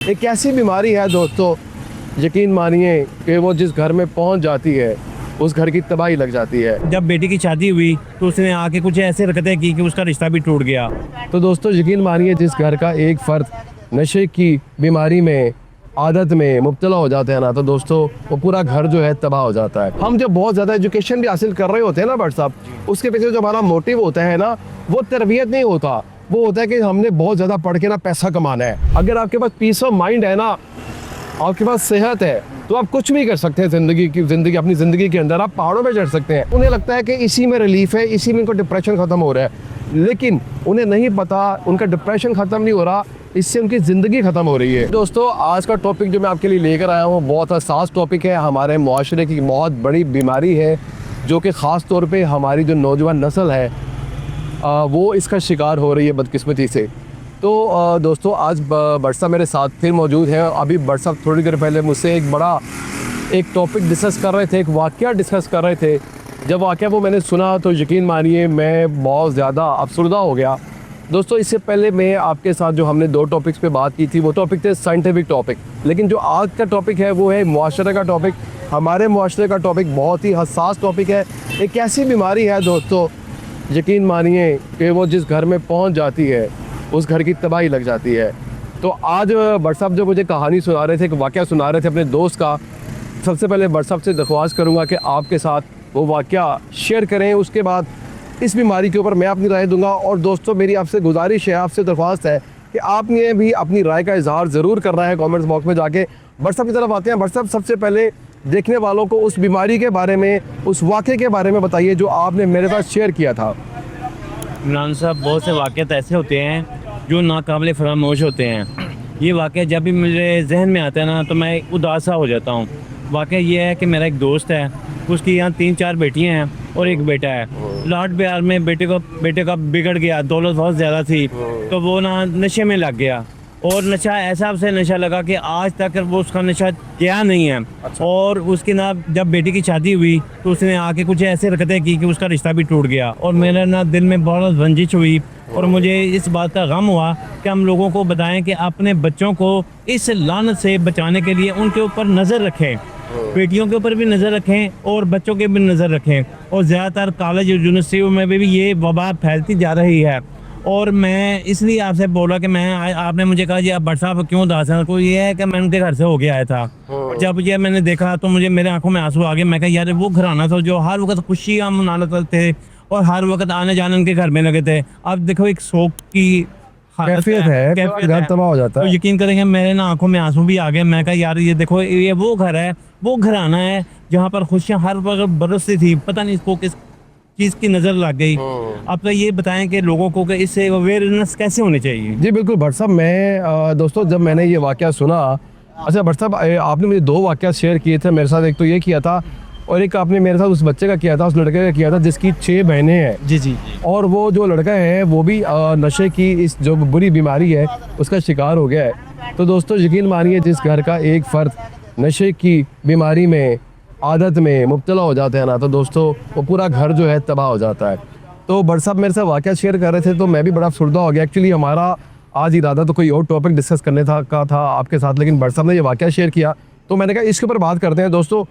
एक ऐसी बीमारी है दोस्तों, यकीन मानिए कि वो जिस घर में पहुंच जाती है उस घर की तबाही लग जाती है। जब बेटी की शादी हुई तो उसने आके कुछ ऐसे हरकतें की कि उसका रिश्ता भी टूट गया। तो दोस्तों यकीन मानिए, जिस घर का एक फ़र्द नशे की बीमारी में, आदत में मुब्तला हो जाता है ना, तो दोस्तों वो पूरा घर जो है तबाह हो जाता है। हम जब बहुत ज़्यादा एजुकेशन भी हासिल कर रहे होते हैं ना बट साहब, उसके पीछे जो हमारा मोटिव होता है ना, वो तरबियत नहीं होता, वो होता है कि हमने बहुत ज़्यादा पढ़ के ना पैसा कमाना है। अगर आपके पास पीस ऑफ माइंड है ना, आपके पास सेहत है, तो आप कुछ भी कर सकते हैं अपनी ज़िंदगी के अंदर। आप पहाड़ों पे चढ़ सकते हैं। उन्हें लगता है कि इसी में रिलीफ है, इसी में उनका डिप्रेशन ख़त्म हो रहा है, लेकिन उन्हें नहीं पता उनका डिप्रेशन ख़त्म नहीं हो रहा, इससे उनकी ज़िंदगी ख़त्म हो रही है। दोस्तों आज का टॉपिक जो मैं आपके लिए लेकर आया हूँ बहुत हसास टॉपिक है। हमारे मुआशरे की बहुत बड़ी बीमारी है जो कि ख़ास तौर पे हमारी जो नौजवान नस्ल है वो इसका शिकार हो रही है बदकिस्मती से। तो दोस्तों आज बरसा मेरे साथ फिर मौजूद है। अभी बरसा थोड़ी देर पहले मुझसे एक टॉपिक डिस्कस कर रहे थे, एक वाक़या डिस्कस कर रहे थे। जब वाक़या वो मैंने सुना तो यकीन मानिए मैं बहुत ज़्यादा अफसरदा हो गया। दोस्तों इससे पहले मैं आपके साथ जो हमने 2 टॉपिक्स पे बात की थी वो टॉपिक थे साइंटिफिक टॉपिक, लेकिन जो आज का टॉपिक है वो है मुआशरे का टॉपिक। हमारे मुआशरे का टॉपिक बहुत ही हसास टॉपिक है। एक ऐसी बीमारी है दोस्तों, यकीन मानिए कि वो जिस घर में पहुंच जाती है उस घर की तबाही लग जाती है। तो आज बट साहब जो मुझे कहानी सुना रहे थे, एक वाक़या सुना रहे थे अपने दोस्त का, सबसे पहले बट साहब से दरख्वास्त करूँगा कि आपके साथ वो वाक़या शेयर करें। उसके बाद इस बीमारी के ऊपर मैं अपनी राय दूंगा। और दोस्तों मेरी आपसे गुजारिश है, आपसे दरख्वास्त है कि आपने भी अपनी राय का इजहार ज़रूर करना है कमेंट्स बॉक्स में जाके। बट साहब की तरफ आते हैं। बट साहब सबसे पहले देखने वालों को उस बीमारी के बारे में, उस वाक़े के बारे में बताइए जो आपने मेरे साथ शेयर किया था। इमरान साहब, बहुत से वाक़यात ऐसे होते हैं जो नाकाबिले फरामोश होते हैं। ये वाक़या जब भी मेरे जहन में आता है ना तो मैं उदास सा हो जाता हूँ। वाक़या ये है कि मेरा एक दोस्त है, उसकी यहाँ 3-4 बेटियाँ हैं और एक बेटा है। लाड प्यार में बेटे का बिगड़ गया, दौलत बहुत ज़्यादा थी तो वो ना नशे में लग गया। और नशा ऐसा उसे नशा लगा कि आज तक वो उसका नशा गया नहीं है। अच्छा। और उसकी ना जब बेटी की शादी हुई तो उसने आके कुछ ऐसे हरकतें की कि उसका रिश्ता भी टूट गया। और मेरे ना दिल में बहुत रंजिश हुई और मुझे इस बात का गम हुआ कि हम लोगों को बताएं कि अपने बच्चों को इस लानत से बचाने के लिए उनके ऊपर नज़र रखें, बेटियों के ऊपर भी नज़र रखें और बच्चों के भी नज़र रखें। और ज़्यादातर कॉलेज यूनिवर्सिटियों में भी ये वबा फैलती जा रही है। और मैं इसलिए आपसे बोला कि आपने मुझे कहा जी आप बट साहब क्यों उदास हैं, तो ये है कि मैं उनके घर से हो गया आया था। जब ये मैंने देखा तो मुझे मेरे आंखों में आंसू आ गए। मैं कहा यार वो घराना था जो हर वक्त खुशियाँ मनाते थे और हर वक्त आने जाने उनके घर में लगे थे। अब देखो एक शौक की कैफियत है, घर तबाह हो जाता तो है। यकीन करेंगे मेरे ना आंखों में आंसू भी आ गए। मैं कहा यार ये देखो ये वो घर है, वो घराना है जहाँ पर खुशियाँ हर वक्त बरसती थी। पता नहीं इसको किस चीज़ की नज़र लग गई। अब तो ये बताएं कि लोगों को कि इससे अवेयरनेस कैसे होनी चाहिए। जी बिल्कुल भट्ट साहब, मैं दोस्तों जब मैंने ये वाक़या सुना, अच्छा भट्ट साहब आपने मुझे 2 वाक़या शेयर किए थे मेरे साथ। एक तो ये किया था और एक आपने मेरे साथ उस बच्चे का किया था, उस लड़के का किया था जिसकी 6 बहनें हैं। जी जी। और वो जो लड़का है वो भी नशे की इस जो बुरी बीमारी है उसका शिकार हो गया है। तो दोस्तों यकीन मानिए, जिस घर का एक फ़र्द नशे की बीमारी में, आदत में मुब्तला हो जाता है ना, तो दोस्तों वो पूरा घर जो है तबाह हो जाता है। तो बट साहब मेरे साथ वाक़या शेयर कर रहे थे तो मैं भी बड़ा अफसरदा हो गया। एक्चुअली हमारा आज इरादा तो कोई और टॉपिक डिस्कस करने का था आपके साथ, लेकिन बट साहब ने ये वाक़या शेयर किया तो मैंने कहा इसके ऊपर बात करते हैं। दोस्तों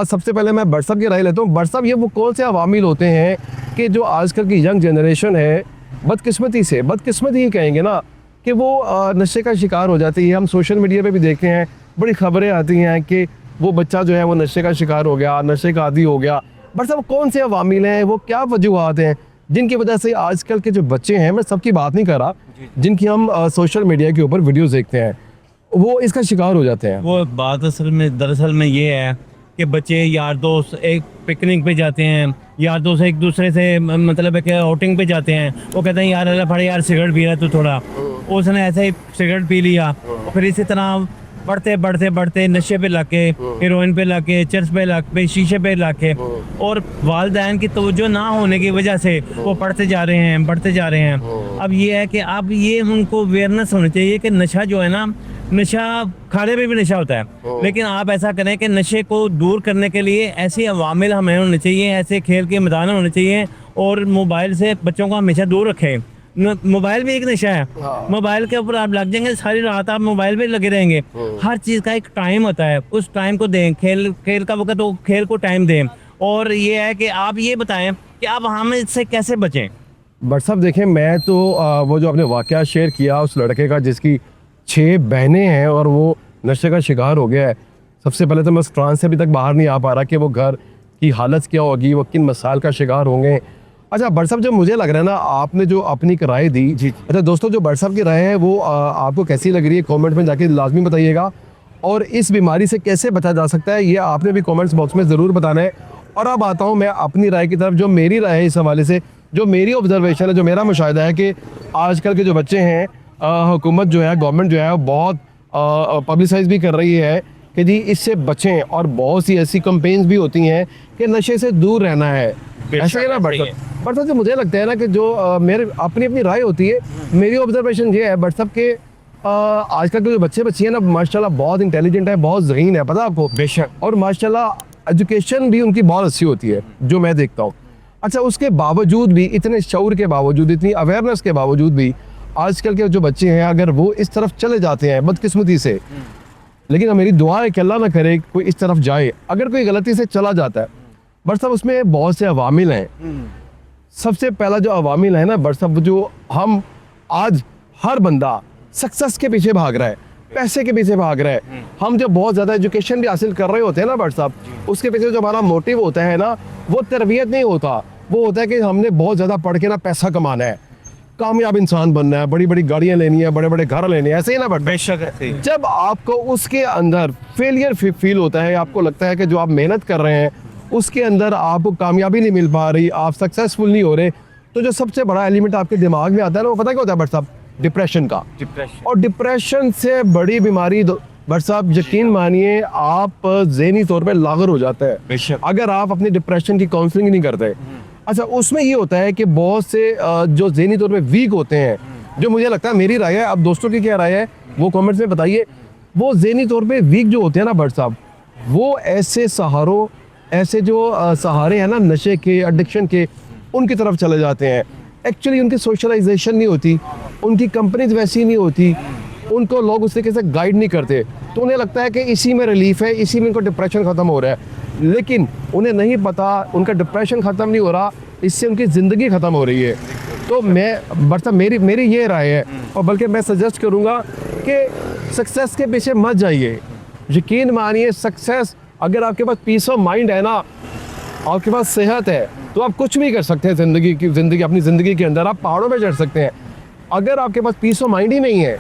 सबसे पहले मैं बट साहब की राय लेता हूँ। बट साहब ये वो कौन से अवामिल होते हैं कि जो आजकल की यंग जनरेशन है बदकिस्मती ही कहेंगे ना, कि वो नशे का शिकार हो जाती है। हम सोशल मीडिया पे भी देखते हैं, बड़ी खबरें आती हैं कि वो बच्चा जो है वो नशे का शिकार हो गया, नशे का आदी हो गया। बट साहब कौन से अवामिल हैं, वो क्या वजूहात हैं जिनकी वजह से आजकल के जो बच्चे हैं, मैं सबकी बात नहीं कर रहा, जिनकी हम सोशल मीडिया के ऊपर वीडियोज़ देखते हैं, वो इसका शिकार हो जाते हैं। वो बात दरअसल में ये है कि बच्चे यार दोस्त एक पिकनिक पे जाते हैं, यार दोस्त एक दूसरे से मतलब है कि आउटिंग पे जाते हैं। वो कहते हैं यार अल्लाह फड़े यार सिगरेट पी रहा तो थोड़ा, उसने ऐसे ही सिगरेट पी लिया। फिर इसी तरह बढ़ते नशे पे लग के, हेरोइन पे लग के, चर्च पे लग पे, शीशे पे लग के, और वालिदैन की तवज्जो ना होने की वजह से वो बढ़ते जा रहे हैं। अब ये है कि अब ये उनको अवेयरनेस होनी चाहिए कि नशा जो है ना, नशा खाने पे भी नशा होता है, लेकिन आप ऐसा करें कि नशे को दूर करने के लिए ऐसे अवामिल हमें होने चाहिए, ऐसे खेल के मैदान होने चाहिए और मोबाइल से बच्चों को हमेशा दूर रखें। मोबाइल भी एक नशा है। हाँ। मोबाइल के ऊपर आप लग जाएंगे, सारी रात आप मोबाइल पे लगे रहेंगे। हर चीज़ का एक टाइम होता है, उस टाइम को दें। खेल खेल का वक्त हो, खेल को टाइम दें। और ये है कि आप ये बताएं कि अब हम इससे कैसे बचें। बट साहब देखें, मैं तो वो जो आपने वाकया शेयर किया उस लड़के का जिसकी 6 बहनें हैं और वो नशे का शिकार हो गया है, सबसे पहले तो मैं उस ट्रांस से अभी तक बाहर नहीं आ पा रहा कि वो घर की हालत क्या होगी, वो किन मसाइल का शिकार होंगे। अच्छा बट साहब, जो मुझे लग रहा है ना, आपने जो अपनी एक राय दी जी, अच्छा दोस्तों, जो बट साहब की राय है वो आपको कैसी लग रही है, कमेंट में जाके लाजमी बताइएगा। और इस बीमारी से कैसे बचा जा सकता है ये आपने भी कमेंट्स बॉक्स में ज़रूर बताना है। और अब आता हूँ मैं अपनी राय की तरफ। जो मेरी राय है इस हवाले से, जो मेरी ऑब्जर्वेशन है, जो मेरा मुशाहिदा है कि आजकल के जो बच्चे हैं, हुकूमत जो है, गवर्नमेंट जो है, वो बहुत पब्लिसाइज भी कर रही है कि जी इससे बचें। और बहुत सी ऐसी कंपेन्स भी होती हैं कि नशे से दूर रहना है। ऐसा ही ना बट जो मुझे लगता है ना कि जो मेरे अपनी अपनी राय होती है, मेरी ऑब्जर्वेशन ये है बट सब के आजकल के जो बच्चे बच्ची हैं ना, माशाल्लाह बहुत इंटेलिजेंट है, बहुत ज़हीन है, पता आपको। बेशक। और माशाल्लाह एजुकेशन भी उनकी बहुत अच्छी होती है जो मैं देखता हूँ। अच्छा, उसके बावजूद भी, इतने शऊर के बावजूद, इतनी अवेयरनेस के बावजूद भी आजकल के जो बच्चे हैं, अगर वो इस तरफ चले जाते हैं बदकिस्मती से, लेकिन मेरी दुआ है कि अल्लाह ना करे कोई इस तरफ जाए। अगर कोई गलती से चला जाता है, बट सब उसमें बहुत से अवामिल हैं। सबसे पहला जो अवामिल है ना बट सब, जो हम आज हर बंदा सक्सेस के पीछे भाग रहा है, पैसे के पीछे भाग रहा है। हम जब बहुत ज़्यादा एजुकेशन भी हासिल कर रहे होते हैं ना बट साहब, उसके पीछे जो हमारा मोटिव होता है ना, वो तरबियत नहीं होता, वो होता है कि हमने बहुत ज़्यादा पढ़ के ना पैसा कमाना है, कामयाब इंसान बनना है, बड़ी बड़ी गाड़ियाँ लेनी है, बड़े बड़े घर लेने हैं, ऐसे ही ना बट। बेशक है। जब आपको उसके अंदर फेलियर फील होता है, आपको लगता है कि जो आप मेहनत कर रहे हैं उसके अंदर आपको कामयाबी नहीं मिल पा रही, आप सक्सेसफुल नहीं हो रहे, तो जो सबसे बड़ा एलिमेंट आपके दिमाग में आता है ना, वो पता क्या होता है बट साहब? डिप्रेशन का। और डिप्रेशन से बड़ी बीमारी बट साहब, यकीन मानिए आप ज़हनी तौर पे लागर हो जाता है बेशक। अगर आप अपनी डिप्रेशन की काउंसलिंग नहीं करते। अच्छा, उसमें ये होता है कि बहुत से जो ज़हनी तौर पे वीक होते हैं, जो मुझे लगता है, मेरी राय है, अब दोस्तों की क्या राय है वो कमेंट्स में बताइए, वो ज़हनी तौर पे वीक जो होते हैं ना बट साहब, वो ऐसे सहारों, ऐसे जो सहारे हैं ना नशे के, एडिक्शन के, उनकी तरफ चले जाते हैं। एक्चुअली उनकी सोशलाइजेशन नहीं होती, उनकी कंपनीज वैसी नहीं होती, उनको लोग उस तरीके से गाइड नहीं करते, तो उन्हें लगता है कि इसी में रिलीफ है, इसी में उनको डिप्रेशन ख़त्म हो रहा है। लेकिन उन्हें नहीं पता उनका डिप्रेशन ख़त्म नहीं हो रहा, इससे उनकी ज़िंदगी ख़त्म हो रही है। तो मैं बट मेरी ये राय है, और बल्कि मैं सजेस्ट करूँगा कि सक्सेस के पीछे मत जाइए। यकीन मानिए, सक्सेस, अगर आपके पास पीस ऑफ माइंड है ना, आपके पास सेहत है, तो आप कुछ भी कर सकते हैं अपनी ज़िंदगी के अंदर। आप पहाड़ों पे चढ़ सकते हैं। अगर आपके पास पीस ऑफ माइंड ही नहीं है,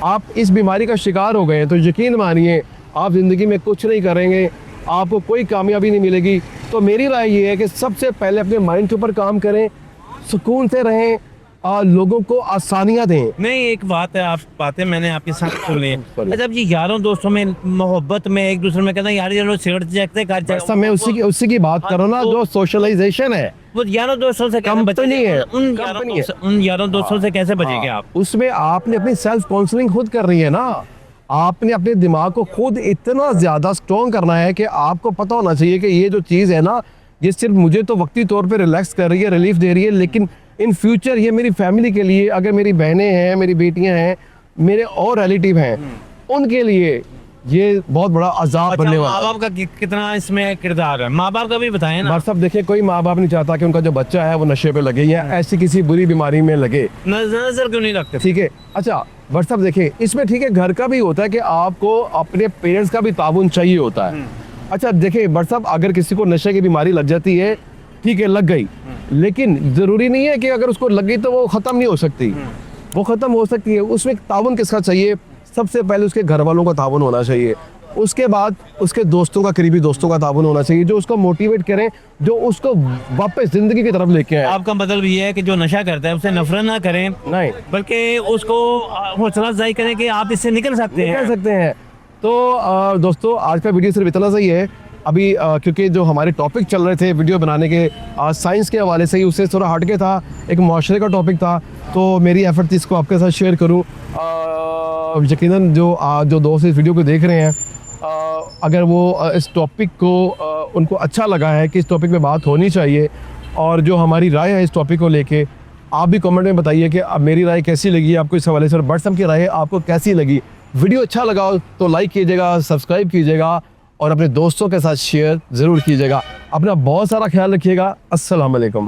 आप इस बीमारी का शिकार हो गए हैं, तो यकीन मानिए आप ज़िंदगी में कुछ नहीं करेंगे, आपको कोई कामयाबी नहीं मिलेगी। तो मेरी राय ये है कि सबसे पहले अपने माइंड के ऊपर काम करें, सुकून से रहें, लोगों को आसानियाँ दें। नहीं, एक बात है, आप बातें मैंने आपके साथ सुनी है। अच्छा, जी यारों दोस्तों में, मोहब्बत में, एक दूसरे में कहते हैं यार ये लोग सिगरेट जैकते कर, मैं उसी की बात कर रहा हूँ ना, जो सोशलाइजेशन है, वो यारों दोस्तों से कैसे कंपनी है, उन यारों दोस्तों से कैसे बचेंगे आप? उसमें आपने अपनी सेल्फ काउंसलिंग खुद कर रही है ना, आपने अपने दिमाग को खुद इतना ज़्यादा स्ट्रॉन्ग करना है कि आपको पता होना चाहिए कि ये जो चीज़ है ना, ये सिर्फ मुझे तो वक्ती तौर पे रिलैक्स कर रही है, रिलीफ दे रही है, लेकिन इन फ्यूचर ये मेरी फैमिली के लिए, अगर मेरी बहनें हैं, मेरी बेटियां हैं, मेरे और रिलेटिव हैं, उनके लिए ये बहुत बड़ा अजाब बनने वाला है। माँ बाप का कितना इसमें किरदार है? माँ बाप का भी बताएं ना। सब देखिए, कोई माँ बाप नहीं चाहता कि उनका जो बच्चा है वो नशे पे लगे या ऐसी किसी बुरी बीमारी में लगे। नजर क्यों नहीं रखते? ठीक है। अच्छा बट सब देखिए, इसमें ठीक है, घर का भी होता है कि आपको अपने पेरेंट्स का भी ताउन चाहिए होता है। अच्छा देखिए बट साहब, अगर किसी को नशे की बीमारी लग जाती है, ठीक है, लग गई, लेकिन ज़रूरी नहीं है कि अगर उसको लग गई तो वो ख़त्म नहीं हो सकती, वो ख़त्म हो सकती है। उसमें ताउन किसका चाहिए? सबसे पहले उसके घर वालों का ताउन होना चाहिए, उसके बाद उसके दोस्तों का, करीबी दोस्तों का ताउन होना चाहिए, जो उसको मोटिवेट करें, जो उसको वापस ज़िंदगी की तरफ लेके आए। आपका मतलब ये है कि जो नशा करता है उससे नफरत ना करें, नहीं, बल्कि उसको हौसला अफजाई करें कि आप इससे निकल सकते हैं। तो दोस्तों, आज का वीडियो सिर्फ इतना सही है। अभी क्योंकि जो हमारे टॉपिक चल रहे थे वीडियो बनाने के, साइंस के हवाले से ही, उससे थोड़ा हट के था, एक माशरे का टॉपिक था, तो मेरी एफर्ट थी इसको आपके साथ शेयर करूं। यकीनन जो दोस्त इस वीडियो को देख रहे हैं, अगर वो इस टॉपिक को उनको अच्छा लगा है कि इस टॉपिक पे बात होनी चाहिए, और जो हमारी राय है इस टॉपिक को लेके, आप भी कमेंट में बताइए कि अब मेरी राय कैसी लगी आपको इस हवाले से, और बट की राय आपको कैसी लगी। वीडियो अच्छा लगा हो तो लाइक कीजिएगा, सब्सक्राइब कीजिएगा और अपने दोस्तों के साथ शेयर ज़रूर कीजिएगा। अपना बहुत सारा ख्याल रखिएगा। अस्सलाम वालेकुम।